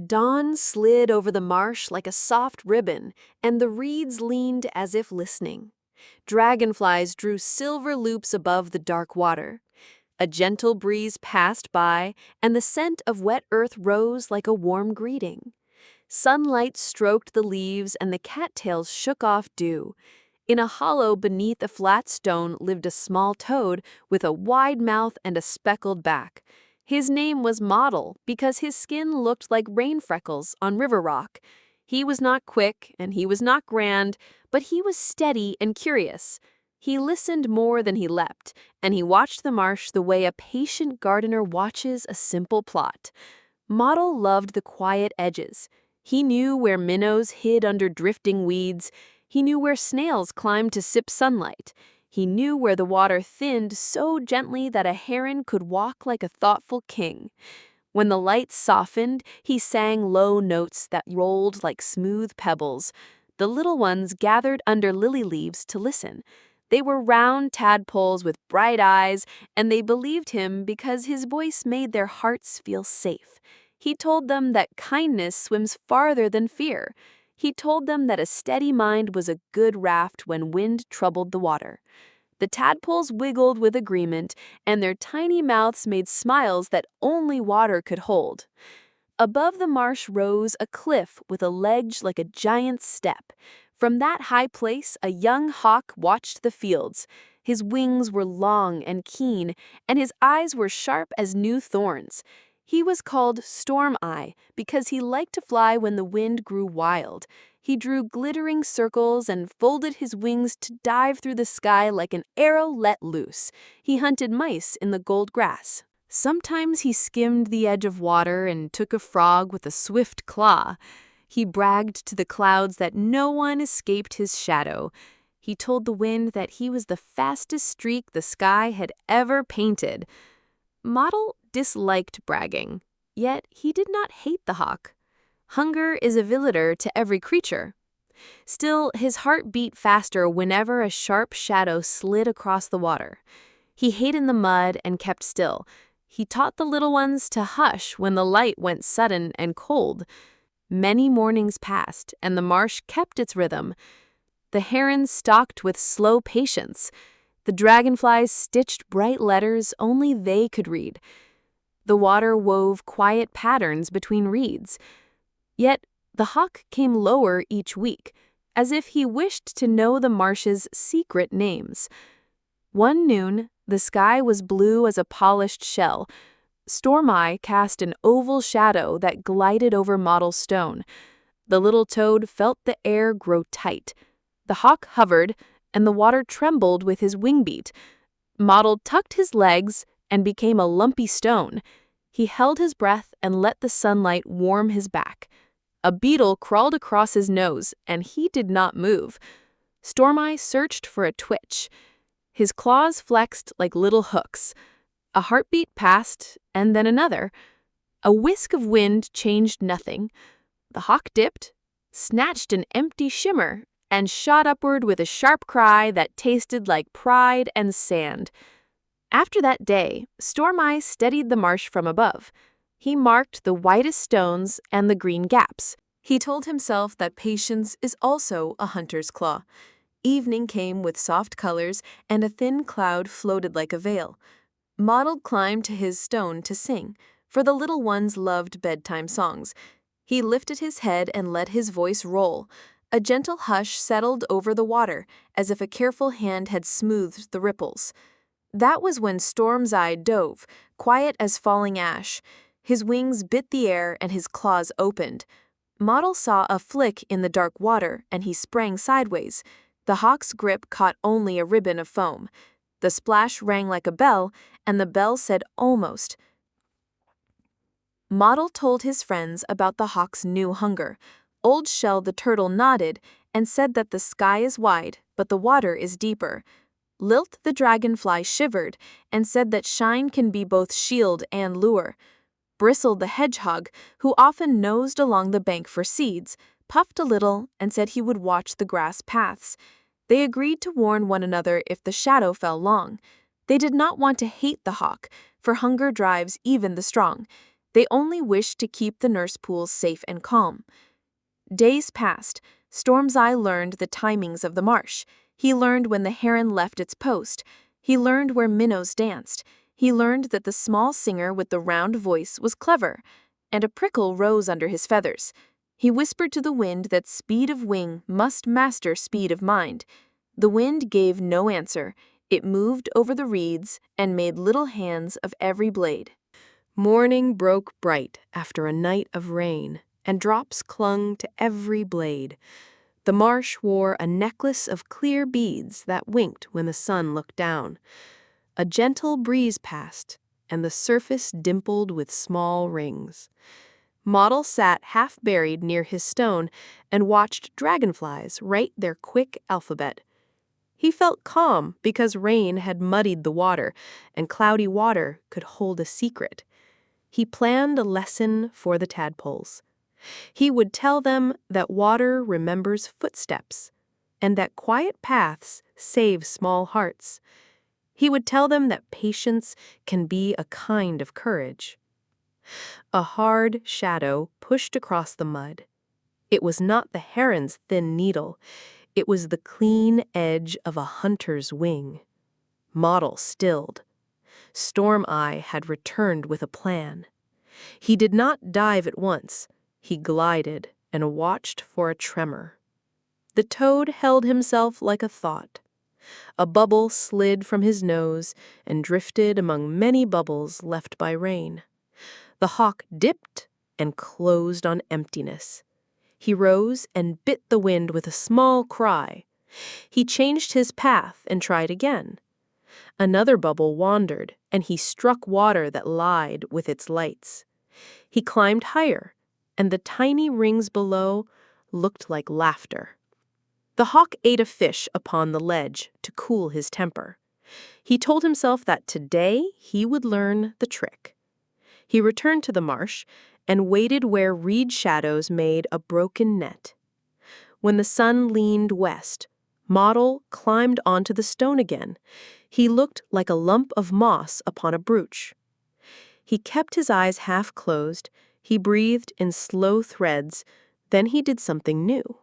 Dawn slid over the marsh like a soft ribbon, and the reeds leaned as if listening. Dragonflies drew silver loops above the dark water. A gentle breeze passed by, and the scent of wet earth rose like a warm greeting. Sunlight stroked the leaves, and the cattails shook off dew. In a hollow beneath a flat stone lived a small toad with a wide mouth and a speckled back. His name was Mottle because his skin looked like rain freckles on river rock. He was not quick and he was not grand, but he was steady and curious. He listened more than he leapt, and he watched the marsh the way a patient gardener watches a simple plot. Mottle loved the quiet edges. He knew where minnows hid under drifting weeds. He knew where snails climbed to sip sunlight. He knew where the water thinned so gently that a heron could walk like a thoughtful king. When the light softened, he sang low notes that rolled like smooth pebbles. The little ones gathered under lily leaves to listen. They were round tadpoles with bright eyes, and they believed him because his voice made their hearts feel safe. He told them that kindness swims farther than fear. He told them that a steady mind was a good raft when wind troubled the water. The tadpoles wiggled with agreement, and their tiny mouths made smiles that only water could hold. Above the marsh rose a cliff with a ledge like a giant's step. From that high place, a young hawk watched the fields. His wings were long and keen, and his eyes were sharp as new thorns. He was called Storm Eye because he liked to fly when the wind grew wild. He drew glittering circles and folded his wings to dive through the sky like an arrow let loose. He hunted mice in the gold grass. Sometimes he skimmed the edge of water and took a frog with a swift claw. He bragged to the clouds that no one escaped his shadow. He told the wind that he was the fastest streak the sky had ever painted. Mottle disliked bragging, yet he did not hate the hawk. Hunger is a visitor to every creature. Still, his heart beat faster whenever a sharp shadow slid across the water. He hid in the mud and kept still. He taught the little ones to hush when the light went sudden and cold. Many mornings passed, and the marsh kept its rhythm. The herons stalked with slow patience. The dragonflies stitched bright letters only they could read. The water wove quiet patterns between reeds. Yet the hawk came lower each week, as if he wished to know the marsh's secret names. One noon, the sky was blue as a polished shell. Storm Eye cast an oval shadow that glided over Mottle Stone. The little toad felt the air grow tight. The hawk hovered, and the water trembled with his wing beat. Mottle tucked his legs and became a lumpy stone. He held his breath and let the sunlight warm his back. A beetle crawled across his nose, and he did not move. Storm Eye searched for a twitch. His claws flexed like little hooks. A heartbeat passed, and then another. A whisk of wind changed nothing. The hawk dipped, snatched an empty shimmer, and shot upward with a sharp cry that tasted like pride and sand. After that day, Storm Eye steadied the marsh from above. He marked the whitest stones and the green gaps. He told himself that patience is also a hunter's claw. Evening came with soft colors, and a thin cloud floated like a veil. Mottle climbed to his stone to sing, for the little ones loved bedtime songs. He lifted his head and let his voice roll. A gentle hush settled over the water, as if a careful hand had smoothed the ripples. That was when Storm's Eye dove, quiet as falling ash. His wings bit the air and his claws opened. Mottle saw a flick in the dark water, and he sprang sideways. The hawk's grip caught only a ribbon of foam. The splash rang like a bell, and the bell said almost. Mottle told his friends about the hawk's new hunger. Old Shell the turtle nodded and said that the sky is wide, but the water is deeper. Lilt the dragonfly shivered and said that shine can be both shield and lure. Bristle the hedgehog, who often nosed along the bank for seeds, puffed a little and said he would watch the grass paths. They agreed to warn one another if the shadow fell long. They did not want to hate the hawk, for hunger drives even the strong. They only wished to keep the nurse pools safe and calm. Days passed. Storm's Eye learned the timings of the marsh. He learned when the heron left its post. He learned where minnows danced. He learned that the small singer with the round voice was clever, and a prickle rose under his feathers. He whispered to the wind that speed of wing must master speed of mind. The wind gave no answer. It moved over the reeds and made little hands of every blade. Morning broke bright after a night of rain, and drops clung to every blade. The marsh wore a necklace of clear beads that winked when the sun looked down. A gentle breeze passed, and the surface dimpled with small rings. Mottle sat half buried near his stone and watched dragonflies write their quick alphabet. He felt calm because rain had muddied the water, and cloudy water could hold a secret. He planned a lesson for the tadpoles. He would tell them that water remembers footsteps, and that quiet paths save small hearts. He would tell them that patience can be a kind of courage. A hard shadow pushed across the mud. It was not the heron's thin needle. It was the clean edge of a hunter's wing. Mottle stilled. Storm Eye had returned with a plan. He did not dive at once. He glided and watched for a tremor. The toad held himself like a thought. A bubble slid from his nose and drifted among many bubbles left by rain. The hawk dipped and closed on emptiness. He rose and bit the wind with a small cry. He changed his path and tried again. Another bubble wandered, and he struck water that lied with its lights. He climbed higher, and the tiny rings below looked like laughter. The hawk ate a fish upon the ledge to cool his temper. He told himself that today he would learn the trick. He returned to the marsh and waited where reed shadows made a broken net. When the sun leaned west, Mottle climbed onto the stone again. He looked like a lump of moss upon a brooch. He kept his eyes half closed. He breathed in slow threads. Then he did something new.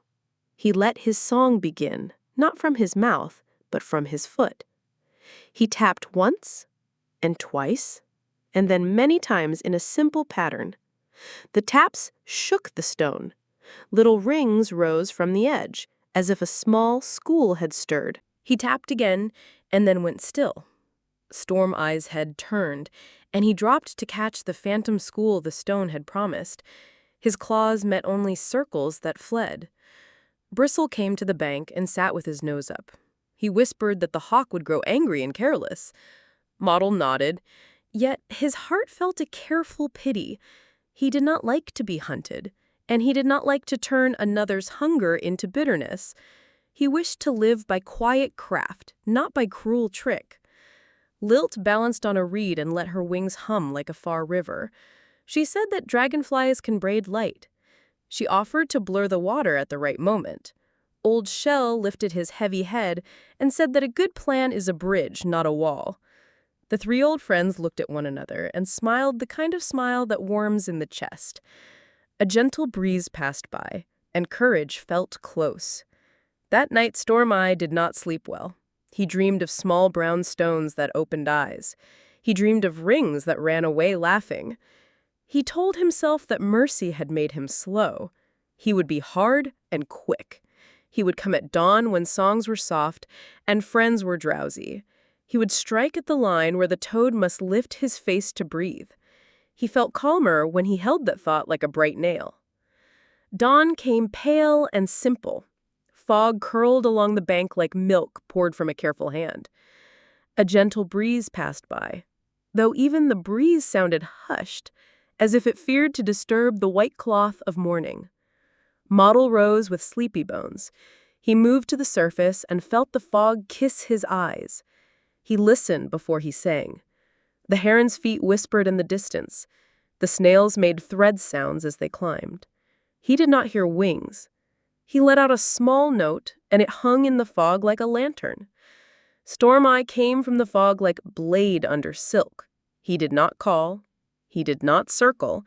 He let his song begin, not from his mouth, but from his foot. He tapped once, and twice, and then many times in a simple pattern. The taps shook the stone. Little rings rose from the edge, as if a small school had stirred. He tapped again, and then went still. Storm Eye's head turned, and he dropped to catch the phantom school the stone had promised. His claws met only circles that fled. Bristle came to the bank and sat with his nose up. He whispered that the hawk would grow angry and careless. Mottle nodded, yet his heart felt a careful pity. He did not like to be hunted, and he did not like to turn another's hunger into bitterness. He wished to live by quiet craft, not by cruel trick. Lilt balanced on a reed and let her wings hum like a far river. She said that dragonflies can braid light. She offered to blur the water at the right moment. Old Shell lifted his heavy head and said that a good plan is a bridge, not a wall. The three old friends looked at one another and smiled the kind of smile that warms in the chest. A gentle breeze passed by, and courage felt close. That night Storm Eye did not sleep well. He dreamed of small brown stones that opened eyes. He dreamed of rings that ran away laughing. He told himself that mercy had made him slow. He would be hard and quick. He would come at dawn when songs were soft and friends were drowsy. He would strike at the line where the toad must lift his face to breathe. He felt calmer when he held that thought like a bright nail. Dawn came pale and simple. Fog curled along the bank like milk poured from a careful hand. A gentle breeze passed by, though even the breeze sounded hushed, as if it feared to disturb the white cloth of morning. Mottle rose with sleepy bones. He moved to the surface and felt the fog kiss his eyes. He listened before he sang. The heron's feet whispered in the distance. The snails made thread sounds as they climbed. He did not hear wings. He let out a small note, and it hung in the fog like a lantern. Storm Eye came from the fog like blade under silk. He did not call. He did not circle.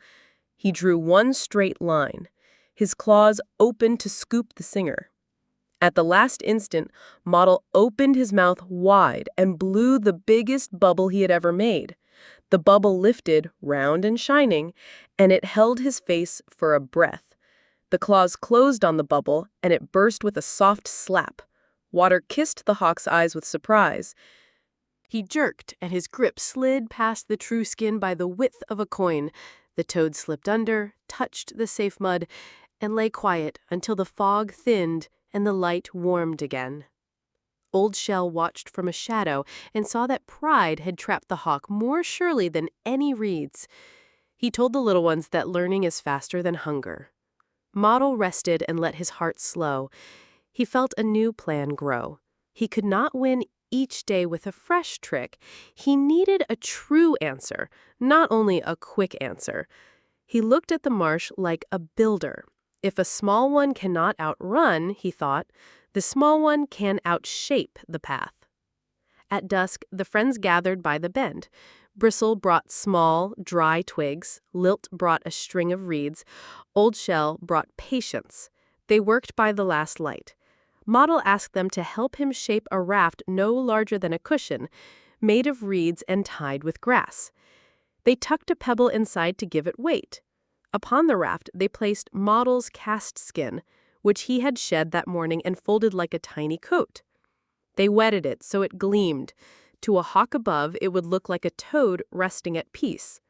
He drew one straight line. His claws opened to scoop the singer. At the last instant, Mottle opened his mouth wide and blew the biggest bubble he had ever made. The bubble lifted, round and shining, and it held his face for a breath. The claws closed on the bubble, and it burst with a soft slap. Water kissed the hawk's eyes with surprise. He jerked, and his grip slid past the true skin by the width of a coin. The toad slipped under, touched the safe mud, and lay quiet until the fog thinned and the light warmed again. Old Shell watched from a shadow and saw that pride had trapped the hawk more surely than any reeds. He told the little ones that learning is faster than hunger. Mottle rested and let his heart slow. He felt a new plan grow. He could not win each day with a fresh trick. He needed a true answer, not only a quick answer. He looked at the marsh like a builder. If a small one cannot outrun, he thought, the small one can outshape the path. At dusk, the friends gathered by the bend. Bristle brought small, dry twigs. Lilt brought a string of reeds. Old Shell brought patience. They worked by the last light. Mottle asked them to help him shape a raft no larger than a cushion, made of reeds and tied with grass. They tucked a pebble inside to give it weight. Upon the raft, they placed Mottle's cast skin, which he had shed that morning and folded like a tiny coat. They wetted it so it gleamed. To a hawk above, it would look like a toad resting at peace.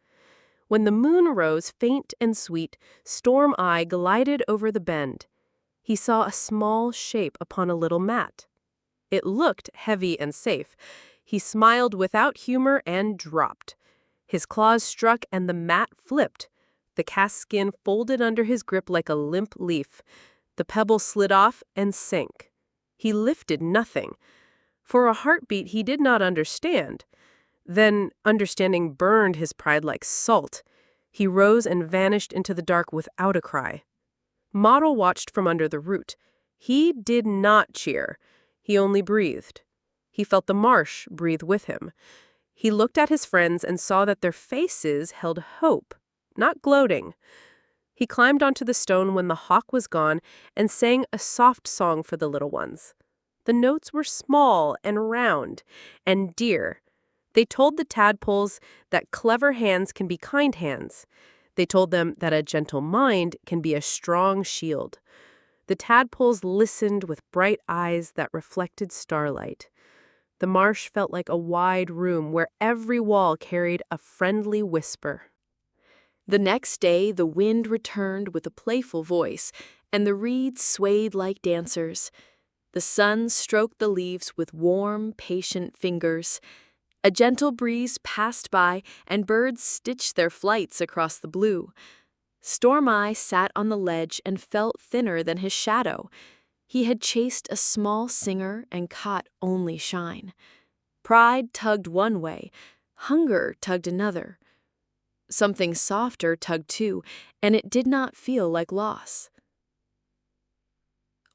When the moon rose faint and sweet, Storm Eye glided over the bend. He saw a small shape upon a little mat. It looked heavy and safe. He smiled without humor and dropped. His claws struck and the mat flipped. The cast skin folded under his grip like a limp leaf. The pebble slid off and sank. He lifted nothing. For a heartbeat he did not understand. Then understanding burned his pride like salt. He rose and vanished into the dark without a cry. Mottle watched from under the root. He did not cheer. He only breathed. He felt the marsh breathe with him. He looked at his friends and saw that their faces held hope, not gloating. He climbed onto the stone when the hawk was gone and sang a soft song for the little ones. The notes were small and round and dear. They told the tadpoles that clever hands can be kind hands. They told them that a gentle mind can be a strong shield. The tadpoles listened with bright eyes that reflected starlight. The marsh felt like a wide room where every wall carried a friendly whisper. The next day, the wind returned with a playful voice, and the reeds swayed like dancers. The sun stroked the leaves with warm, patient fingers. A gentle breeze passed by, and birds stitched their flights across the blue. Storm Eye sat on the ledge and felt thinner than his shadow. He had chased a small singer and caught only shine. Pride tugged one way, hunger tugged another. Something softer tugged too, and it did not feel like loss.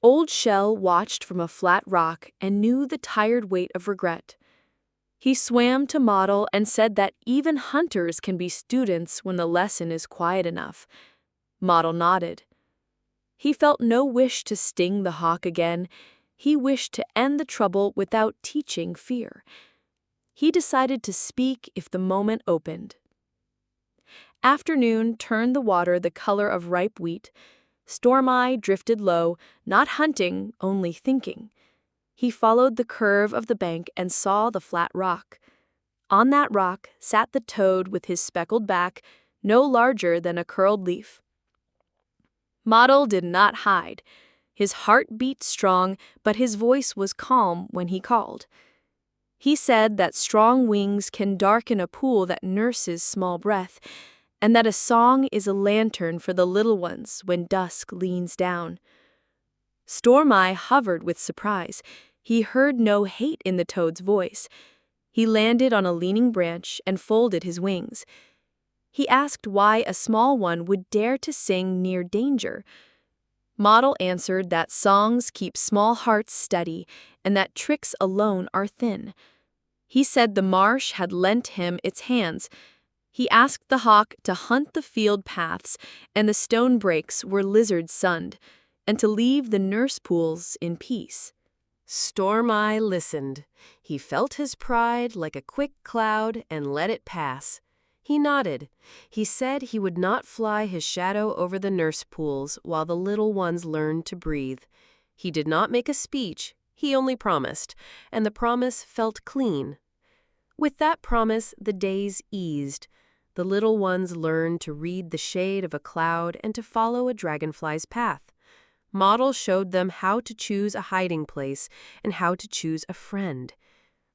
Old Shell watched from a flat rock and knew the tired weight of regret. He swam to Mottle and said that even hunters can be students when the lesson is quiet enough. Mottle nodded. He felt no wish to sting the hawk again. He wished to end the trouble without teaching fear. He decided to speak if the moment opened. Afternoon turned the water the color of ripe wheat. Storm Eye drifted low, not hunting, only thinking. He followed the curve of the bank and saw the flat rock. On that rock sat the toad with his speckled back, no larger than a curled leaf. Mottle did not hide. His heart beat strong, but his voice was calm when he called. He said that strong wings can darken a pool that nurses small breath, and that a song is a lantern for the little ones when dusk leans down. Storm Eye hovered with surprise. He heard no hate in the toad's voice. He landed on a leaning branch and folded his wings. He asked why a small one would dare to sing near danger. Mottle answered that songs keep small hearts steady and that tricks alone are thin. He said the marsh had lent him its hands, He asked the hawk to hunt the field paths and the stone breaks where lizards sunned, and to leave the nurse pools in peace. Storm-eye listened. He felt his pride like a quick cloud and let it pass. He nodded. He said he would not fly his shadow over the nurse pools while the little ones learned to breathe. He did not make a speech, he only promised, and the promise felt clean. With that promise, the days eased. The little ones learned to read the shade of a cloud and to follow a dragonfly's path. Mottle showed them how to choose a hiding place and how to choose a friend.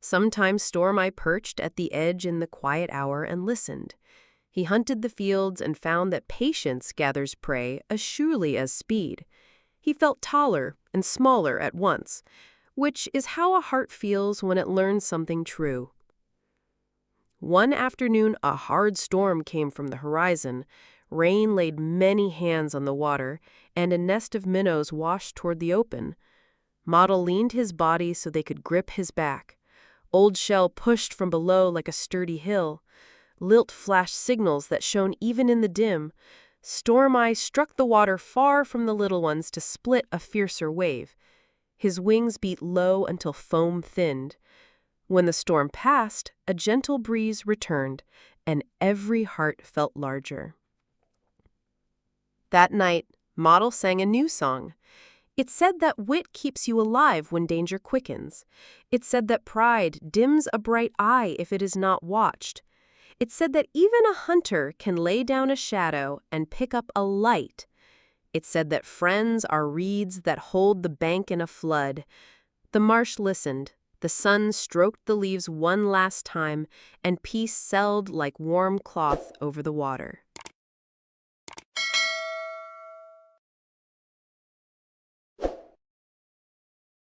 Sometimes Storm-eye perched at the edge in the quiet hour and listened. He hunted the fields and found that patience gathers prey as surely as speed. He felt taller and smaller at once, which is how a heart feels when it learns something true. One afternoon, a hard storm came from the horizon. Rain laid many hands on the water, and a nest of minnows washed toward the open. Mottle leaned his body so they could grip his back. Old Shell pushed from below like a sturdy hill. Lilt flashed signals that shone even in the dim. Storm-eye struck the water far from the little ones to split a fiercer wave. His wings beat low until foam thinned. When the storm passed, a gentle breeze returned, and every heart felt larger. That night, Mottle sang a new song. It said that wit keeps you alive when danger quickens. It said that pride dims a bright eye if it is not watched. It said that even a hunter can lay down a shadow and pick up a light. It said that friends are reeds that hold the bank in a flood. The marsh listened. The sun stroked the leaves one last time, and peace sailed like warm cloth over the water.